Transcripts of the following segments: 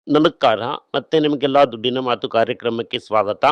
ನಮಸ್ಕಾರ. ಮತ್ತೆ ನಿಮಗೆಲ್ಲ ದುಡ್ಡಿನ ಮಾತು ಕಾರ್ಯಕ್ರಮಕ್ಕೆ ಸ್ವಾಗತ.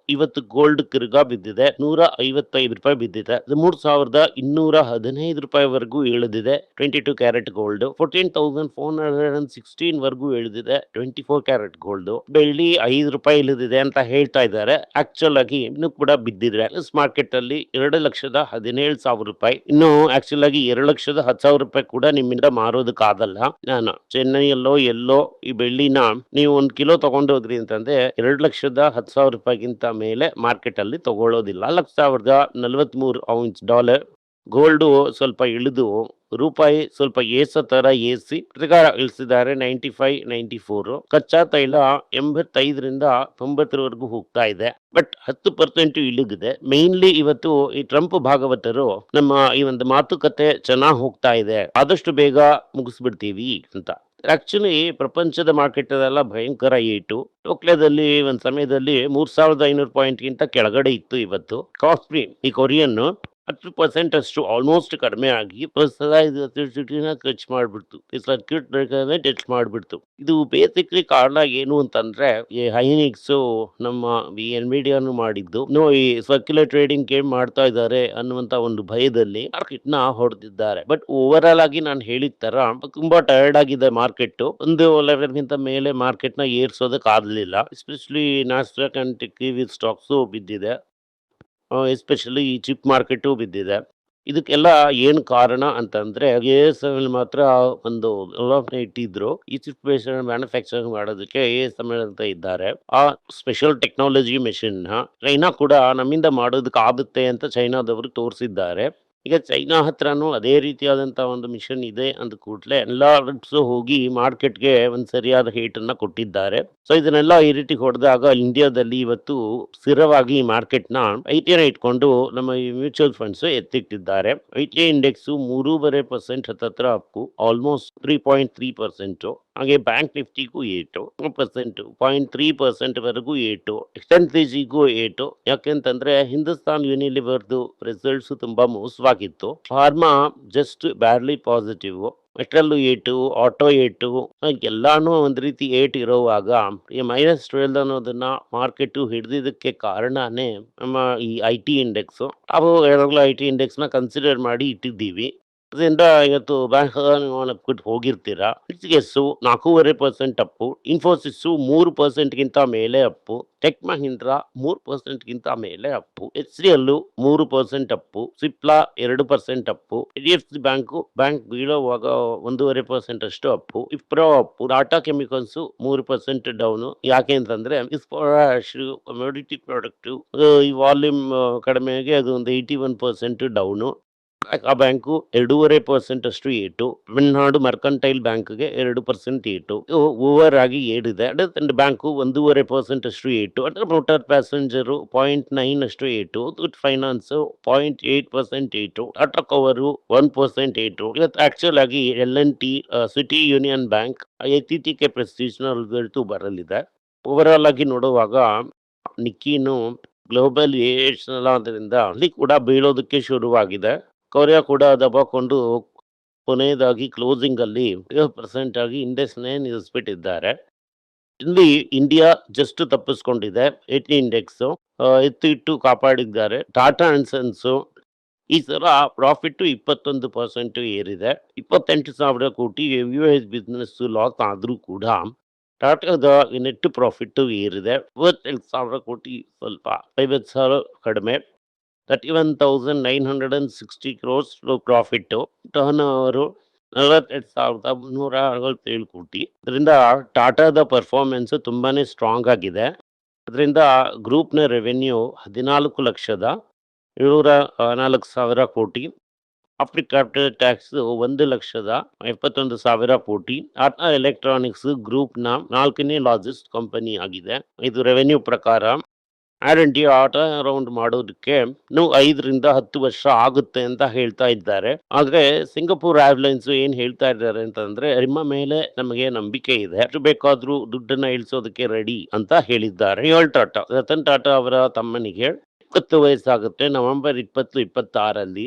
ಇವತ್ತು ಗೋಲ್ಡ್ ತಿರ್ಗಾ ಬಿದ್ದಿದೆ. ₹155 ಬಿದ್ದಿದೆ. ಅದು ₹3,215 ವರೆಗೂ ಇಳಿದಿದೆ. 22 ಕ್ಯಾರೆಟ್ ಗೋಲ್ಡ್. 14,416 ವರೆಗೂ ಇಳಿದಿದೆ. 24 ಕ್ಯಾರೆಟ್ ಗೋಲ್ಡ್. ಬೆಳ್ಳಿ ₹5 ಇಳಿದಿದೆ ಅಂತ ಹೇಳ್ತಾ ಇದ್ದಾರೆ. ಆಕ್ಚುಲ್ ಆಗಿ ಇನ್ನೂ ಕೂಡ ಬಿದ್ದಿದೆ. ಮಾರ್ಕೆಟ್ ಅಲ್ಲಿ ₹2,17,000. ಇನ್ನು ಆಕ್ಚುಲ್ ಆಗಿ ₹2,10,000 ಕೂಡ ನಿಮ್ಮಿಂದ ಮಾರೋದಕ್ಕಾಗಲ್ಲ. ನಾನು ಚೆನ್ನೈಯಲ್ಲೋ ಎಲ್ಲೋ ಈ ಬೆಳ್ಳಿನ ನೀವು 1 ಕಿಲೋ ತಗೊಂಡು ಹೋದ್ರಿ ಅಂತಂದ್ರೆ ₹2,10,000ಗಿಂತ ಮೇಲೆ ಮಾರ್ಕೆಟ್ ಅಲ್ಲಿ ತಗೊಳ್ಳೋದಿಲ್ಲ. 1,43 ಔನ್ಸ್ ಡಾಲರ್ ಗೋಲ್ಡ್ ಸ್ವಲ್ಪ ಇಳಿದು ರೂಪಾಯಿ ಸ್ವಲ್ಪ ಏಸ ತರ ಏಸಿ ತಿರ್ಗಾ ಇಳಿಸಿದ್ದಾರೆ. 95, 94. ಕಚ್ಚಾ ತೈಲ 85ರಿಂದ 90ವರೆಗೂ ಹೋಗ್ತಾ ಇದೆ. ಬಟ್ 10% ಇಳಿದಿದೆ. ಮೇನ್ಲಿ ಇವತ್ತು ಈ ಟ್ರಂಪ್ ಭಾಗವತರು ನಮ್ಮ ಈ ಒಂದು ಮಾತುಕತೆ ಚೆನ್ನಾಗಿ ಹೋಗ್ತಾ ಇದೆ, ಆದಷ್ಟು ಬೇಗ ಮುಗಿಸ್ಬಿಡ್ತೀವಿ ಅಂತ. ಆಕ್ಚುಲಿ ಪ್ರಪಂಚದ ಮಾರ್ಕೆಟ್ ಎಲ್ಲ ಭಯಂಕರ ಏಟು. ಟೋಕ್ಯೋದಲ್ಲಿ ಒಂದ್ ಸಮಯದಲ್ಲಿ 3,500 ಪಾಯಿಂಟ್ಗಿಂತ ಕೆಳಗಡೆ ಇತ್ತು. ಇವತ್ತು ಕಾಸ್ಟ್ಲಿ ಈ ಕೊರಿಯನ್ 10% ಅಷ್ಟು ಆಲ್ಮೋಸ್ಟ್ ಕಡಿಮೆ ಆಗಿ ಟಚ್ ಮಾಡ್ಬಿಡ್ತು. ಈ ಸರ್ಕ್ಯೂಟ್ ಬ್ರೇಕರ್ನೇ ಟಚ್ ಮಾಡ್ಬಿಡ್ತು. ಇದು ಬೇಸಿಕ್ಲಿ ಕಾರಣ ಏನು ಅಂತಂದ್ರೆ ಈ ಹೈನಿಕ್ಸ್ ನಮ್ಮ ಈ ಎನ್ವಿಡಿಯಾನು ಮಾಡಿದ್ದು ಈ ಸರ್ಕ್ಯುಲರ್ ಟ್ರೇಡಿಂಗ್ ಗೇಮ್ ಮಾಡ್ತಾ ಇದ್ದಾರೆ ಅನ್ನುವಂತ ಒಂದು ಭಯದಲ್ಲಿ ಮಾರ್ಕೆಟ್ ನ ಹೊಡೆದಿದ್ದಾರೆ. ಬಟ್ ಓವರ್ ಆಲ್ ಆಗಿ ನಾನು ಹೇಳಿದ ತರ ತುಂಬಾ ಟಯರ್ಡ್ ಆಗಿದೆ ಮಾರ್ಕೆಟ್. ಒಂದು ಲೆವೆಲ್ ಗಿಂತ ಮೇಲೆ ಮಾರ್ಕೆಟ್ ನ ಏರ್ಸೋದಕ್ ಆಗ್ಲಿಲ್ಲ. Especially Nasdaq and kiwi stocks ಬಿದ್ದಿದೆ. ಎಸ್ಪೆಷಲಿ ಈ ಚಿಪ್ ಮಾರ್ಕೆಟು ಬಿದ್ದಿದೆ. ಇದಕ್ಕೆಲ್ಲ ಏನ್ ಕಾರಣ ಅಂತಂದ್ರೆ ASML ಮಾತ್ರ ಒಂದು ಇಟ್ಟಿದ್ರು. ಈ ಚಿಪ್ ಬೇಸ್ಡ್ ಮ್ಯಾನುಫ್ಯಾಕ್ಚರಿಂಗ್ ಮಾಡೋದಕ್ಕೆ ASML ಅಂತ ಇದ್ದಾರೆ. ಆ ಸ್ಪೆಷಲ್ ಟೆಕ್ನಾಲಜಿ ಮೆಷಿನ್ ನ ಚೈನಾ ಕೂಡ ನಮ್ಮಿಂದ ಮಾಡೋದಕ್ಕೆ ಆಗುತ್ತೆ ಅಂತ ಚೈನಾದವರು ತೋರಿಸಿದ್ದಾರೆ. ಈಗ ಚೈನಾ ಹತ್ರನೂ ಅದೇ ರೀತಿಯಾದಂತ ಒಂದು ಮಿಷನ್ ಇದೆ ಅಂದ ಕೂಡಲೇ ಎಲ್ಲಾ ಹೋಗಿ ಮಾರ್ಕೆಟ್ಗೆ ಒಂದ್ ಸರಿಯಾದ ಹೇಟ್ ಅನ್ನ ಕೊಟ್ಟಿದ್ದಾರೆ. ಸೊ ಇದನ್ನೆಲ್ಲ ಈ ರೀತಿ ಹೊಡೆದಾಗ ಇಂಡಿಯಾದಲ್ಲಿ ಇವತ್ತು ಸ್ಥಿರವಾಗಿ ಮಾರ್ಕೆಟ್ ನ ಐಟಿನ ಇಟ್ಕೊಂಡು ನಮ್ಮ ಈ ಮ್ಯೂಚುವಲ್ ಫಂಡ್ಸ್ ಎತ್ತಿಟ್ಟಿದ್ದಾರೆ. ಐಟಿ ಇಂಡೆಕ್ಸ್ 3.5% ಹತ್ತತ್ರ ಅಪ್ಪು, ಆಲ್ಮೋಸ್ಟ್ 3.3%. ಹಾಗೆ ಬ್ಯಾಂಕ್ ನಿಫ್ಟಿಗೂ ಏಟು 0.3% ವರೆಗೂ ಏಟು. ಎಕ್ಸ್ಟೆನ್ಸಿಜಿಗೂ ಏಟು. ಯಾಕೆಂತಂದ್ರೆ ಹಿಂದೂಸ್ತಾನ್ ಯೂನಿಲಿವರ್ದು ರಿಸಲ್ಟ್ಸ್ ತುಂಬಾ ಮೋಸವಾಗಿತ್ತು. Pharma just barely positive. Metal ಏಟು, ಆಟೋ ಏಟು, ಎಲ್ಲಾನು ಒಂದ್ ರೀತಿ ಏಟ್ ಇರೋವಾಗ ಈ -12 ಅನ್ನೋದನ್ನ ಮಾರ್ಕೆಟ್ ಹಿಡಿದಿದ್ದಕ್ಕೆ ಕಾರಣನೇ ನಮ್ಮ ಈ ಐಟಿ ಇಂಡೆಕ್ಸ್. ನಾವು ಯಾವಾಗಲೂ ಐಟಿ ಇಂಡೆಕ್ಸ್ ನ ಕನ್ಸಿಡರ್ ಮಾಡಿ ಇಟ್ಟಿದ್ದೀವಿ. ಅದರಿಂದ ಇವತ್ತು ಬ್ಯಾಂಕ್ ಬಿಟ್ಟು ಹೋಗಿರ್ತೀರಾ. ಗೆಸ್ಸು 4.5% ಅಪ್ಪು. ಇನ್ಫೋಸಿಸ್ 3%ಗಿಂತ ಮೇಲೆ ಅಪ್ಪು. ಟೆಕ್ ಮಹೀಂದ್ರಾ 3%ಗಿಂತ ಮೇಲೆ up. HCL 3% up. Cipla 2% up. HDFC bank ಬೀಳೋವಾಗ 1.5% ಅಷ್ಟು up. Wipro up. Tata chemicals 3% down. ಯಾಕೆ ಅಂತಂದ್ರೆ ಕಮೋಡಿಟಿ ಪ್ರಾಡಕ್ಟ್ ಈ ವಾಲ್ಯೂಮ್ ಕಡಿಮೆಗೆ ಅದು ಒಂದು 81% ಡೌನು. ಆ ಬ್ಯಾಂಕು 2.5% ಅಷ್ಟು ಏಟು. ತಮಿಳುನಾಡು ಮರ್ಕಂಟೈಲ್ ಬ್ಯಾಂಕ್ಗೆ 2% ಏಟು. ಓವರ್ ಆಗಿ ಏರಿದೆ. ಬ್ಯಾಂಕು 1.5% ಅಷ್ಟು ಏಟು. ಮೋಟಾರ್ ಪ್ಯಾಸೆಂಜರ್ 0.9 ಅಷ್ಟು ಏಟು. ಫೈನಾನ್ಸ್ 0.8% ಏಟು. ಟಾಟಾ ಕವರ್ 1% ಏಟು. ಇವತ್ತು ಆಕ್ಚುಲ್ ಆಗಿ L&T city union bank ITTK Prestige ನ ರಿಸಲ್ಟ್ ಬರಲಿದೆ. ಓವರ್ ಆಲ್ ಆಗಿ ನೋಡುವಾಗ ನಿಕ್ಕಿನು ಗ್ಲೋಬಲ್ ಅದರಿಂದ ಅಲ್ಲಿ ಕೂಡ ಬೀಳೋದಕ್ಕೆ ಶುರುವಾಗಿದೆ. ಕೊರಿಯಾ ಕೂಡ ದಬ್ಬಾಕೊಂಡು ಕೊನೆಯದಾಗಿ ಕ್ಲೋಸಿಂಗ್ ಅಲ್ಲಿ 2% ಆಗಿ ಇಂಡೆಕ್ಸ್ನೇ ನಿಲ್ಲಿಸ್ಬಿಟ್ಟಿದ್ದಾರೆ. ಇಲ್ಲಿ ಇಂಡಿಯಾ ಜಸ್ಟ್ ತಪ್ಪಿಸ್ಕೊಂಡಿದೆ. ಏಟಿ ಇಂಡೆಕ್ಸ್ ಎತ್ತು ಇಟ್ಟು ಕಾಪಾಡಿದ್ದಾರೆ. ಟಾಟಾ ಅಂಡ್ ಸನ್ಸ್ ಈ ಸಲ ಪ್ರಾಫಿಟ್ 21% ಏರಿದೆ. 28,000 ಕೋಟಿ US ಬಿಸ್ನೆಸ್ ಲಾಸ್ ಆದ್ರೂ ಕೂಡ ಟಾಟಾದ ನೆಟ್ ಪ್ರಾಫಿಟ್ ಏರಿದೆ. 52,000 ಕೋಟಿ ಸ್ವಲ್ಪ 50,000 ಕಡಿಮೆ. 31,960 crores ಪ್ರಾಫಿಟ್. ಟರ್ನ್ ಓವರ್ 42,367 ಕೋಟಿ. ಇದರಿಂದ ಟಾಟಾದ ಪರ್ಫಾರ್ಮೆನ್ಸ್ ತುಂಬಾನೇ ಸ್ಟ್ರಾಂಗ್ ಆಗಿದೆ. ಅದರಿಂದ ಗ್ರೂಪ್ನ ರೆವೆನ್ಯೂ 14,704,000 ಕೋಟಿ. ಆಫ್ಟರ್ ಕ್ಯಾಪಿಟಲ್ ಟ್ಯಾಕ್ಸ್ 1,71,000 ಕೋಟಿ. ಟಾಟಾ ಎಲೆಕ್ಟ್ರಾನಿಕ್ಸ್ ಗ್ರೂಪ್ ನ 4ನೇ ಲಾರ್ಜೆಸ್ಟ್ ಕಂಪನಿ ಆಗಿದೆ. ಇದು ರೆವೆನ್ಯೂ ಪ್ರಕಾರ. R&D ಅರೌಂಡ್ ಮಾಡೋದಕ್ಕೆ 5ರಿಂದ 10 ವರ್ಷ ಆಗುತ್ತೆ ಅಂತ ಹೇಳ್ತಾ ಇದ್ದಾರೆ. ಆದ್ರೆ ಸಿಂಗಪೂರ್ ಏರ್ಲೈನ್ಸ್ ಏನ್ ಹೇಳ್ತಾ ಇದ್ದಾರೆ ಅಂತಂದ್ರೆ ನಿಮ್ಮ ಮೇಲೆ ನಮಗೆ ನಂಬಿಕೆ ಇದೆ, ಎಷ್ಟು ಬೇಕಾದ್ರೂ ದುಡ್ಡನ್ನ ಇಳಿಸೋದಕ್ಕೆ ರೆಡಿ ಅಂತ ಹೇಳಿದ್ದಾರೆ. ರತನ್ ಟಾಟಾ ಅವರ ತಮ್ಮನಿಗೆ 20 ವಯಸ್ಸಾಗುತ್ತೆ. ನವೆಂಬರ್ 2026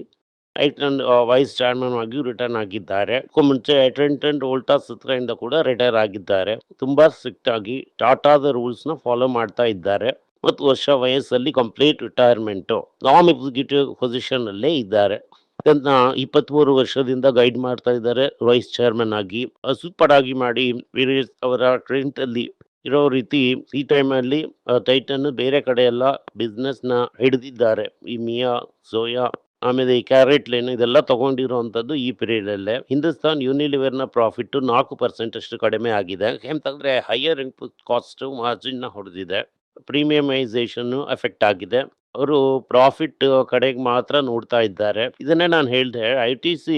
ಟೈಟನ್ ವೈಸ್ ಚೇರ್ಮನ್ ಆಗಿಯೂ ರಿಟರ್ನ್ ಆಗಿದ್ದಾರೆ. ಮುಂಚೆ ಟ್ರೆಂಟನ್ ವೋಲ್ಟಾಸ್ ಹತ್ರದಿಂದ ಕೂಡ ರಿಟೈರ್ ಆಗಿದ್ದಾರೆ. ತುಂಬಾ ಸ್ಟ್ರಿಕ್ಟ್ ಆಗಿ ಟಾಟಾದ ರೂಲ್ಸ್ ನ ಫಾಲೋ ಮಾಡ್ತಾ ಇದ್ದಾರೆ. 30 ವರ್ಷ ವಯಸ್ಸಲ್ಲಿ ಕಂಪ್ಲೀಟ್ ರಿಟೈರ್ಮೆಂಟ್, ನಾನ್ ಎಕ್ಸಿಕ್ಯೂಟಿವ್ ಪೊಸಿಷನ್ ಅಲ್ಲೇ ಇದ್ದಾರೆ. ಇದನ್ನ 23 ವರ್ಷದಿಂದ ಗೈಡ್ ಮಾಡ್ತಾ ಇದ್ದಾರೆ ವೈಸ್ ಚೇರ್ಮನ್ ಆಗಿ. ಸೂಪರ್ ಆಗಿ ಮಾಡಿ ವೇರಿಯಸ್ ಅವರ ಟ್ರೆಂಟ್ ಅಲ್ಲಿ ಇರೋ ರೀತಿ ಈ ಟೈಮ್ ಅಲ್ಲಿ ಟೈಟನ್ ಬೇರೆ ಕಡೆ ಎಲ್ಲ ಬಿಸ್ನೆಸ್ ನ ಹಿಡಿದಿದ್ದಾರೆ. ಈ ಮಿಯಾ, ಸೋಯಾ, ಆಮೇಲೆ ಈ ಕ್ಯಾರೆಟ್ ಲೈನ್ ಇದೆಲ್ಲ ತಗೊಂಡಿರುವಂತದ್ದು ಈ ಪೀರಿಯಡ್ ಅಲ್ಲೇ. ಹಿಂದೂಸ್ತಾನ್ ಯೂನಿಲಿವರ್ ನ ಪ್ರಾಫಿಟ್ 4% ಅಷ್ಟು ಕಡಿಮೆ ಆಗಿದೆ. ಯಾಕಂತಂದ್ರೆ ಹೈಯರ್ ಇನ್ಪುಟ್ ಕಾಸ್ಟ್ ಮಾರ್ಜಿನ್ ನ ಹೊಡೆದಿದೆ, ಪ್ರೀಮಿಯಮೈಸೇಷನ್ ಎಫೆಕ್ಟ್ ಆಗಿದೆ. ಅವರು ಪ್ರಾಫಿಟ್ ಕಡೆಗೆ ಮಾತ್ರ ನೋಡ್ತಾ ಇದ್ದಾರೆ. ಇದನ್ನೇ ನಾನು ಹೇಳಿದೆ, ಐ.ಟಿ.ಸಿ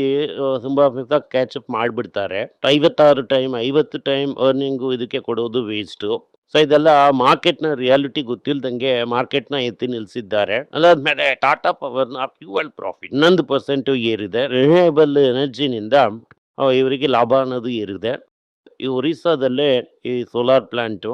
ತುಂಬಾ ಬೇಗ ಕ್ಯಾಚ್ ಅಪ್ ಮಾಡ್ಬಿಡ್ತಾರೆ. 50 ಟೈಮ್ ಅರ್ನಿಂಗು ಇದಕ್ಕೆ ಕೊಡೋದು ವೇಸ್ಟ್. ಸೊ ಇದೆಲ್ಲ ಮಾರ್ಕೆಟ್ ನ ರಿಯಾಲಿಟಿ ಗೊತ್ತಿಲ್ದಂಗೆ ಮಾರ್ಕೆಟ್ ನ ಎತ್ತಿ ನಿಲ್ಸಿದ್ದಾರೆ. ಅದಾದ್ಮೇಲೆ ಟಾಟಾ ಪವರ್ ನ ಫ್ಯೂಯಲ್ ಪ್ರಾಫಿಟ್ 11% ಏರಿದೆ. ರಿನ್ಯೂಯಬಲ್ ಎನರ್ಜಿನಿಂದ ಇವರಿಗೆ ಲಾಭ ಅನ್ನೋದು ಏರಿದೆ. ಈ ಒರಿಸ್ಸಾದಲ್ಲೇ ಈ ಸೋಲಾರ್ ಪ್ಲಾಂಟ್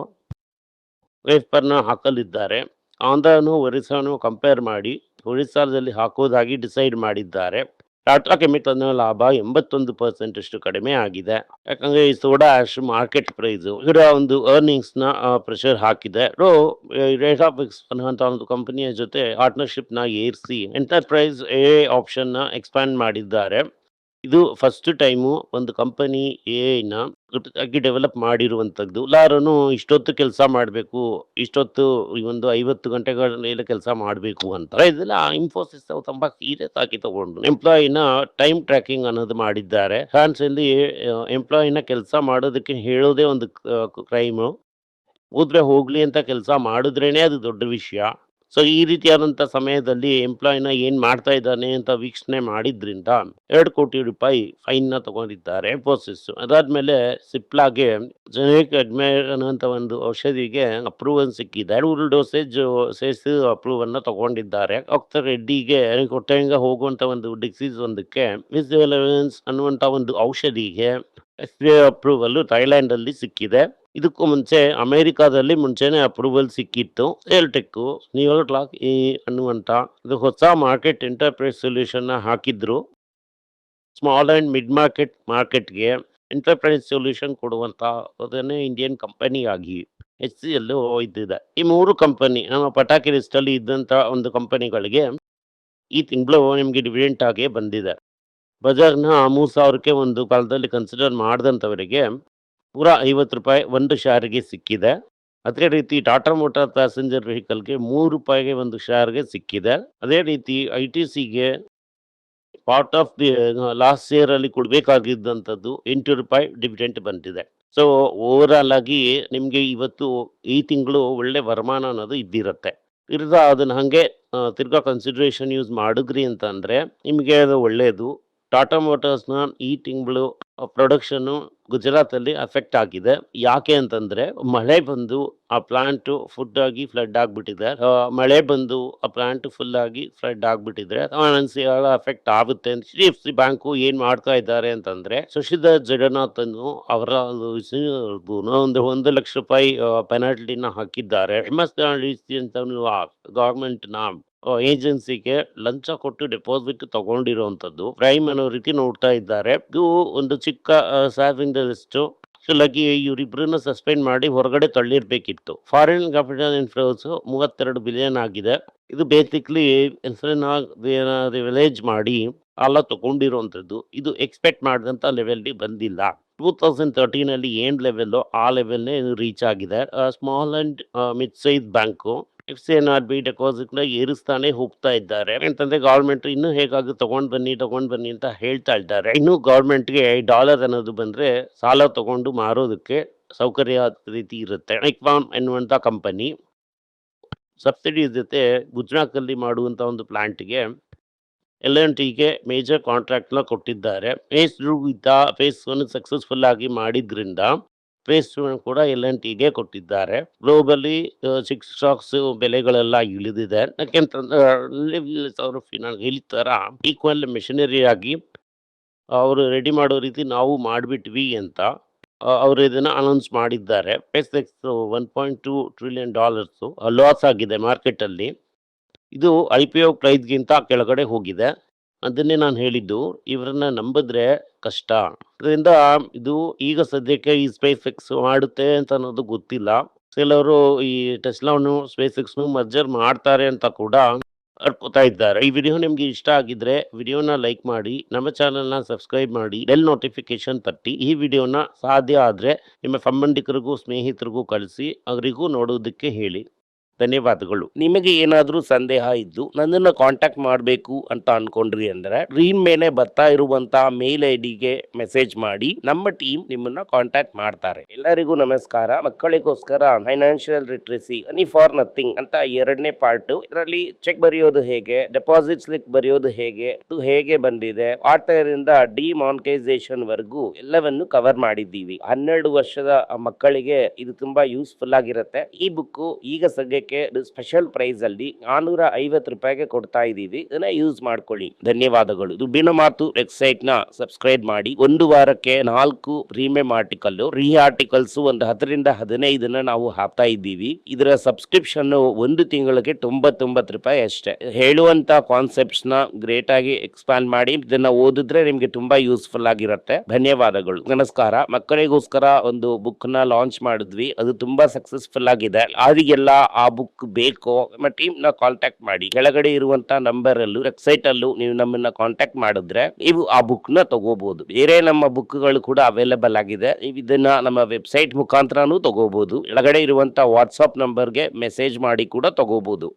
ವೇಫರ್ನ ಹಾಕಲಿದ್ದಾರೆ. ಆಂಧ್ರನು ಒರಿಸ್ಸಾನು ಕಂಪೇರ್ ಮಾಡಿ ಒರಿಸ್ಸಾದಲ್ಲಿ ಹಾಕೋದಾಗಿ ಡಿಸೈಡ್ ಮಾಡಿದ್ದಾರೆ. ಟಾಟಾ ಕೆಮಿಕಲ್ನ ಲಾಭ 81% ಅಷ್ಟು ಕಡಿಮೆ ಆಗಿದೆ. ಯಾಕಂದ್ರೆ ಈ ಸೋಡಾ ಆಶ್ ಮಾರ್ಕೆಟ್ ಪ್ರೈಸ್ ಇದರ ಒಂದು ಅರ್ನಿಂಗ್ಸ್ ನ ಪ್ರೆಷರ್ ಹಾಕಿದೆ. ರೇಟ್ ಆಫ್ ಅನ್ನುವಂತ ಒಂದು ಕಂಪನಿಯ ಜೊತೆ ಪಾರ್ಟ್ನರ್ಶಿಪ್ ನ ಏರಿಸಿ ಎಂಟರ್ಪ್ರೈಸ್ ಎ ಆಪ್ಷನ್ ನ ಎಕ್ಸ್ಪ್ಯಾಂಡ್ ಮಾಡಿದ್ದಾರೆ. ಇದು ಫಸ್ಟ್ ಟೈಮು ಒಂದು ಕಂಪನಿ ನ ಆಗಿ ಡೆವಲಪ್ ಮಾಡಿರುವಂತದ್ದು. ಎಲ್ಲಾರನು ಇಷ್ಟೊತ್ತು ಕೆಲಸ ಮಾಡಬೇಕು, ಇಷ್ಟೊತ್ತು ಈ ಒಂದು 50 ಗಂಟೆಗಳ ಮೇಲೆ ಕೆಲಸ ಮಾಡಬೇಕು ಅಂತ. ಇದೆಲ್ಲ ಇನ್ಫೋಸಿಸ್ ತುಂಬಾ ಸೀರಿಯಸ್ ಆಗಿ ತಗೊಂಡು ಎಂಪ್ಲಾಯಿನ ಟೈಮ್ ಟ್ರ್ಯಾಕಿಂಗ್ ಅನ್ನೋದು ಮಾಡಿದ್ದಾರೆ. ಫ್ರಾನ್ಸ್ ಅಲ್ಲಿ ಎಂಪ್ಲಾಯಿನ ಕೆಲಸ ಮಾಡೋದಕ್ಕೆ ಹೇಳೋದೇ ಒಂದು ಕ್ರೈಮ್. ಹೋದ್ರೆ ಹೋಗ್ಲಿ ಅಂತ ಕೆಲಸ ಮಾಡಿದ್ರೇನೆ ಅದು ದೊಡ್ಡ ವಿಷಯ. ಸೊ ಈ ರೀತಿಯಾದಂಥ ಸಮಯದಲ್ಲಿ ಎಂಪ್ಲಾಯಿನ ಏನ್ ಮಾಡ್ತಾ ಇದ್ದಾನೆ ಅಂತ ವೀಕ್ಷಣೆ ಮಾಡಿದ್ರಿಂದ 2 ಕೋಟಿ ರೂಪಾಯಿ ಫೈನ್ ನ ತಗೊಂಡಿದ್ದಾರೆ ಇನ್ಫೋಸಿಸ್. ಅದಾದ್ಮೇಲೆ ಸಿಪ್ಲಾಗೆ ಜೆನೆರಿಕ್ ಅಡ್ಮೈರ್ ಅನ್ನುವಂತ ಒಂದು ಔಷಧಿಗೆ ಅಪ್ರೂವಲ್ ಸಿಕ್ಕಿದೆ. 2 ಡೋಸೇಜ್ ಸೇರಿಸಿ ಅಪ್ರೂವಲ್ ನ ತಗೊಂಡಿದ್ದಾರೆ. ಡಾಕ್ಟರ್ ರೆಡ್ಡಿಗೆ ಹೊಟ್ಟೆಯಿಂದ ಹೋಗುವಂತ ಒಂದು ಡಿಸೀಸ್ ಒಂದಕ್ಕೆ ವಿಸ್ ಅನ್ನುವಂತ ಒಂದು ಔಷಧಿಗೆ FDA ಅಪ್ರೂವಲ್ ಥೈಲ್ಯಾಂಡ್ ಅಲ್ಲಿ ಸಿಕ್ಕಿದೆ. ಇದಕ್ಕೂ ಮುಂಚೆ ಅಮೆರಿಕಾದಲ್ಲಿ ಮುಂಚೆನೆ ಅಪ್ರೂವಲ್ ಸಿಕ್ಕಿತ್ತು. ಏರ್ಟೆಕ್ ನ್ಯೂಯಾರ್ಕ್ ಅನ್ನುವಂತ ಇದು ಹೊಸ ಮಾರ್ಕೆಟ್ ಎಂಟರ್ಪ್ರೈಸ್ ಸೊಲ್ಯೂಷನ್ ನ ಹಾಕಿದ್ರು. ಸ್ಮಾಲ್ ಅಂಡ್ ಮಿಡ್ ಮಾರ್ಕೆಟ್ಗೆ ಎಂಟರ್ಪ್ರೈಸ್ ಸೊಲ್ಯೂಷನ್ ಕೊಡುವಂತ ಅದನ್ನೇ ಇಂಡಿಯನ್ ಕಂಪನಿ ಆಗಿ HCL ಇದ್ದಿದೆ. ಈ 3 ಕಂಪನಿ ನಮ್ಮ ಪಟಾಕಿ ಲಿಸ್ಟ್ ಅಲ್ಲಿ ಇದ್ದಂತ ಒಂದು ಕಂಪನಿಗಳಿಗೆ ಈ ತಿಂಗಳು ನಿಮ್ಗೆ ಡಿವಿಡೆಂಟ್ ಆಗಿ ಬಂದಿದೆ. ಬಜಾಜ್ನ 3,000ಕ್ಕೆ ಒಂದು ಕಾಲದಲ್ಲಿ ಕನ್ಸಿಡರ್ ಮಾಡಿದಂಥವರಿಗೆ ₹150 ಒಂದು ಶೇರ್ಗೆ ಸಿಕ್ಕಿದೆ. ಅದೇ ರೀತಿ ಟಾಟಾ ಮೋಟಾರ್ ಪ್ಯಾಸೆಂಜರ್ ವೆಹಿಕಲ್ಗೆ ₹3 ಒಂದು ಶೇರ್ಗೆ ಸಿಕ್ಕಿದೆ. ಅದೇ ರೀತಿ ITCಗೆ part of the last year ಅಲ್ಲಿ ಕೊಡ್ಬೇಕಾಗಿದ್ದಂಥದ್ದು ₹8 ಡಿವಿಡೆಂಟ್ ಬಂದಿದೆ. ಸೊ ಓವರ್ ಆಗಿ ನಿಮ್ಗೆ ಇವತ್ತು ಈ ತಿಂಗಳು ಒಳ್ಳೆ ವರಮಾನ ಅನ್ನೋದು ಇದ್ದಿರತ್ತೆ. ಅದನ್ನ ಹಂಗೆ ತಿರ್ಗಾ ಕನ್ಸಿಡರೇಷನ್ ಯೂಸ್ ಮಾಡಿದ್ರಿ ಅಂತ ಅಂದ್ರೆ ನಿಮ್ಗೆ ಅದು ಒಳ್ಳೇದು. ಟಾಟಾ ಮೋಟಾರ್ಸ್ನ ಈ ತಿಂಗಳು ಪ್ರೊಡಕ್ಷನ್ ಗುಜರಾತ್ ಅಲ್ಲಿ ಅಫೆಕ್ಟ್ ಆಗಿದೆ. ಯಾಕೆ ಅಂತಂದ್ರೆ ಮಳೆ ಬಂದು ಆ ಪ್ಲಾಂಟ್ ಫುಡ್ ಆಗಿ ಫ್ಲಡ್ ಆಗ್ಬಿಟ್ಟಿದೆ. ಮಳೆ ಬಂದು ಆ ಪ್ಲಾಂಟ್ ಫುಲ್ ಆಗಿ ಫ್ಲಡ್ ಆಗ್ಬಿಟ್ಟಿದ್ರೆ ಫೈನಾನ್ಸಿಯಲ್ ಅಫೆಕ್ಟ್ ಆಗುತ್ತೆ. HDFC ಬ್ಯಾಂಕ್ ಏನ್ ಮಾಡ್ತಾ ಇದ್ದಾರೆ ಅಂತಂದ್ರೆ ಶಶಿಧರ್ ಜಗನ್ನಾಥ್ ಅನ್ನು ಅವರ ಒಂದು ₹1,00,000 ಪೆನಾಲ್ಟಿನ ಹಾಕಿದ್ದಾರೆ. ಅಂತ ಗವರ್ಮೆಂಟ್ ನ ಏಜೆನ್ಸಿಗೆ ಲಂಚ ಕೊಟ್ಟು ಡೆಪಾಸಿಟ್ ತಗೊಂಡಿರುವಂತದ್ದು ಪ್ರೈಮ್ ಅನ್ನೋ ರೀತಿ ನೋಡ್ತಾ ಇದ್ದಾರೆ. ಇದು ಒಂದು ಚಿಕ್ಕ ಸೇವಿಂಗ್ ಲಿಸ್ಟ್. ಇವರಿಬ್ಬರನ್ನ ಸಸ್ಪೆಂಡ್ ಮಾಡಿ ಹೊರಗಡೆ ತಳ್ಳಿರ್ಬೇಕಿತ್ತು. ಫಾರಿನ್ ಕ್ಯಾಪಿಟಲ್ ಇನ್ಫ್ಲೋಸ್ 32 ಬಿಲಿಯನ್ ಆಗಿದೆ. ಇದು ಬೇಸಿಕ್ಲಿ ವಿಲೇಜ್ ಮಾಡಿ ಎಲ್ಲ ತಗೊಂಡಿರುವಂತದ್ದು. ಇದು ಎಕ್ಸ್ಪೆಕ್ಟ್ ಮಾಡಿದಂತ ಲೆವೆಲ್ ಬಂದಿಲ್ಲ. 2013 ಅಲ್ಲಿ ಏನ್ ಲೆವೆಲ್ ಆ ಲೆವೆಲ್ ರೀಚ್ ಆಗಿದೆ. Small and mid size bank FCNRB deposit ನ ಏರಿಸ್ತಾನೆ ಹೋಗ್ತಾ ಇದ್ದಾರೆ. ಅಂತಂದ್ರೆ ಗವರ್ಮೆಂಟ್ ಇನ್ನು ಹೇಗಾಗಿ ತಗೊಂಡ್ ಬನ್ನಿ ಅಂತ ಹೇಳ್ತಾ ಇದ್ದಾರೆ. ಇನ್ನು ಗವರ್ಮೆಂಟ್ಗೆ ಡಾಲರ್ ಅನ್ನೋದು ಬಂದ್ರೆ ಸಾಲ ತಗೊಂಡು ಮಾರೋದಕ್ಕೆ ಸೌಕರ್ಯ ರೀತಿ ಇರುತ್ತೆ. ಐಕ್ವಾಮ್ ಎನ್ನುವಂತ ಕಂಪನಿ ಸಬ್ಸಿಡಿ ಜೊತೆ ಗುಜರಾತ್ ಅಲ್ಲಿ ಮಾಡುವಂತ ಒಂದು ಪ್ಲಾಂಟ್ಗೆ L&Tಗೆ ಮೇಜರ್ ಕಾಂಟ್ರಾಕ್ಟ್ ನ ಕೊಟ್ಟಿದ್ದಾರೆ. ಫೇಸ್ 1 ಸಕ್ಸಸ್ಫುಲ್ ಆಗಿ ಮಾಡಿದ್ರಿಂದ ಫೇಸ್ 2 ಕೂಡ L&Tಗೆ ಕೊಟ್ಟಿದ್ದಾರೆ. ಗ್ಲೋಬಲಿ 6 ಸ್ಟಾಕ್ಸ್ ಬೆಲೆಗಳೆಲ್ಲ ಇಳಿದಿದೆ. ಯಾಕೆಂತಂದ್ರೆ ಅವರು ಹೇಳಿತರ ಈಕ್ವಲ್ ಮೆಷಿನರಿ ಆಗಿ ಅವರು ರೆಡಿ ಮಾಡೋ ರೀತಿ ನಾವು ಮಾಡಿಬಿಟ್ವಿ ಅಂತ ಅವರು ಇದನ್ನ ಅನೌನ್ಸ್ ಮಾಡಿದ್ದಾರೆ. SpaceX $1.2 ಟ್ರಿಲಿಯನ್ ಲಾಸ್ ಆಗಿದೆ ಮಾರ್ಕೆಟ್ ಅಲ್ಲಿ. ಇದು IPO ಪ್ರೈಸ್ ಗಿಂತ ಕೆಳಗಡೆ ಹೋಗಿದೆ. ಅದನ್ನೇ ನಾನು ಹೇಳಿದ್ದು. ಇವ್ರನ್ನ ನಂಬಿದ್ರೆ ಕಷ್ಟ. ಅದರಿಂದ ಇದು ಈಗ ಸದ್ಯಕ್ಕೆ ಈ ಸ್ಪೇಸ್ ಎಕ್ಸ್ ಮಾಡುತ್ತೆ ಅಂತ ಅನ್ನೋದು ಗೊತ್ತಿಲ್ಲ. ಕೆಲವರು ಈ ಟೆಸ್ಲಾನು, ಸ್ಪೇಸ್ ಎಕ್ಸ್‌ನು ಮರ್ಜರ್ ಮಾಡ್ತಾರೆ ಅಂತ ಕೂಡ ಅನ್ಕೋತಾ ಇದ್ದಾರೆ. ಈ ವಿಡಿಯೋ ನಿಮ್ಗೆ ಇಷ್ಟ ಆಗಿದ್ರೆ ವಿಡಿಯೋನ ಲೈಕ್ ಮಾಡಿ, ನಮ್ಮ ಚಾನೆಲ್‌ನ ಸಬ್ಸ್ಕ್ರೈಬ್ ಮಾಡಿ, ಬೆಲ್ ನೋಟಿಫಿಕೇಶನ್ ತಟ್ಟಿ. ಈ ವಿಡಿಯೋನ ಸಾಧ್ಯ ಆದ್ರೆ ನಿಮ್ಮ ಸಂಬಂಧಿಕರಿಗೂ, ಸ್ನೇಹಿತರಿಗೂ ಕಳಿಸಿ, ಅವರಿಗೂ ನೋಡೋದಕ್ಕೆ ಹೇಳಿ. ಧನ್ಯವಾದಗಳು. ನಿಮಗೆ ಏನಾದರೂ ಸಂದೇಹ ಇದ್ದು ನನ್ನನ್ನು ಕಾಂಟ್ಯಾಕ್ಟ್ ಮಾಡಬೇಕು ಅಂತ ಅನ್ಕೊಂಡ್ರಿ ಅಂದ್ರೆ ಸ್ಕ್ರೀನ್ ಮೇಲೆ ಬರ್ತಾ ಇರುವಂತಹ ಮೇಲ್ ಐಡಿಗೆ ಮೆಸೇಜ್ ಮಾಡಿ, ನಮ್ಮ ಟೀಮ್ ನಿಮ್ಮನ್ನ ಕಾಂಟ್ಯಾಕ್ಟ್ ಮಾಡ್ತಾರೆ. ಎಲ್ಲರಿಗೂ ನಮಸ್ಕಾರ. ಮಕ್ಕಳಿಗೋಸ್ಕರ financial literacy money for nothing ಅಂತ 2ನೇ ಪಾರ್ಟ್. ಇದರಲ್ಲಿ ಚೆಕ್ ಬರೆಯೋದು ಹೇಗೆ, ಡೆಪಾಸಿಟ್ ಸ್ಲಿಪ್ ಬರೆಯೋದು ಹೇಗೆ, ಇದು ಹೇಗೆ ಬಂದಿದೆ, ಆಟರಿಂದ ಡಿಮಾನಿಟೈಸೇಷನ್ ವರೆಗೂ ಎಲ್ಲವನ್ನು ಕವರ್ ಮಾಡಿದ್ದೀವಿ. 12 ವರ್ಷದ ಮಕ್ಕಳಿಗೆ ಇದು ತುಂಬಾ ಯೂಸ್ಫುಲ್ ಆಗಿರುತ್ತೆ. ಈ ಬುಕ್ ಈಗ ಸದ್ಯಕ್ಕೆ ಸ್ಪೆಷಲ್ ಪ್ರೈಸ್ ಅಲ್ಲಿ 450 ರೂಪಾಯಿಗೆ ಕೊಡ್ತಾ ಇದೀವಿ. ಇದನ್ನ ಯೂಸ್ ಮಾಡ್ಕೊಳ್ಳಿ. ಧನ್ಯವಾದಗಳು. ದುಡ್ಡಿನ ಮಾತು ವೆಬ್ಸೈಟ್ ನ ಸಬ್ಸ್ಕ್ರೈಬ್ ಮಾಡಿ. ಒಂದು ವಾರಕ್ಕೆ 4 ಪ್ರೀಮಿಯಂ ಆರ್ಟಿಕಲ್, ರೀ ಆರ್ಟಿಕಲ್ಸ್ ಒಂದು 10ರಿಂದ 15 ನಾವು ಹಾಕ್ತಾ ಇದ್ದೀವಿ. ಇದರ ಸಬ್ಸ್ಕ್ರಿಪ್ಷನ್ ಒಂದು ತಿಂಗಳಿಗೆ 99 ರೂಪಾಯಿ ಅಷ್ಟೇ. ಹೇಳುವಂತ ಕಾನ್ಸೆಪ್ಟ್ಸ್ ನ ಗ್ರೇಟ್ ಆಗಿ ಎಕ್ಸ್ಪ್ಯಾನ್ ಮಾಡಿ. ಇದನ್ನ ಓದಿದ್ರೆ ನಿಮ್ಗೆ ತುಂಬಾ ಯೂಸ್ಫುಲ್ ಆಗಿರುತ್ತೆ. ಧನ್ಯವಾದಗಳು. ನಮಸ್ಕಾರ. ಮಕ್ಕಳಿಗೋಸ್ಕರ ಒಂದು ಬುಕ್ ನ ಲಾಂಚ್ ಮಾಡಿದ್ವಿ. ಅದು ತುಂಬಾ ಸಕ್ಸಸ್ಫುಲ್ ಆಗಿದೆ. ಯಾರಿಗೆಲ್ಲ ಆ ಬುಕ್ ಬೇಕೋ ನಮ್ಮ ಟೀಮ್ ನ ಕಾಂಟ್ಯಾಕ್ಟ್ ಮಾಡಿ. ಕೆಳಗಡೆ ಇರುವಂತ ನಂಬರ್ ಅಲ್ಲೂ ವೆಬ್ಸೈಟ್ ಅಲ್ಲೂ ನೀವು ನಮ್ಮನ್ನ ಕಾಂಟ್ಯಾಕ್ಟ್ ಮಾಡಿದ್ರೆ ನೀವು ಆ ಬುಕ್ ನ ತಗೋಬಹುದು. ಬೇರೆ ನಮ್ಮ ಬುಕ್ ಗಳು ಕೂಡ ಅವೈಲೇಬಲ್ ಆಗಿದೆ. ನೀವು ಇದನ್ನ ನಮ್ಮ ವೆಬ್ಸೈಟ್ ಮುಖಾಂತರನೂ ತಗೋಬಹುದು. ಕೆಳಗಡೆ ಇರುವಂತ ವಾಟ್ಸ್ಆಪ್ ನಂಬರ್ಗೆ ಮೆಸೇಜ್ ಮಾಡಿ ಕೂಡ ತಗೋಬಹುದು.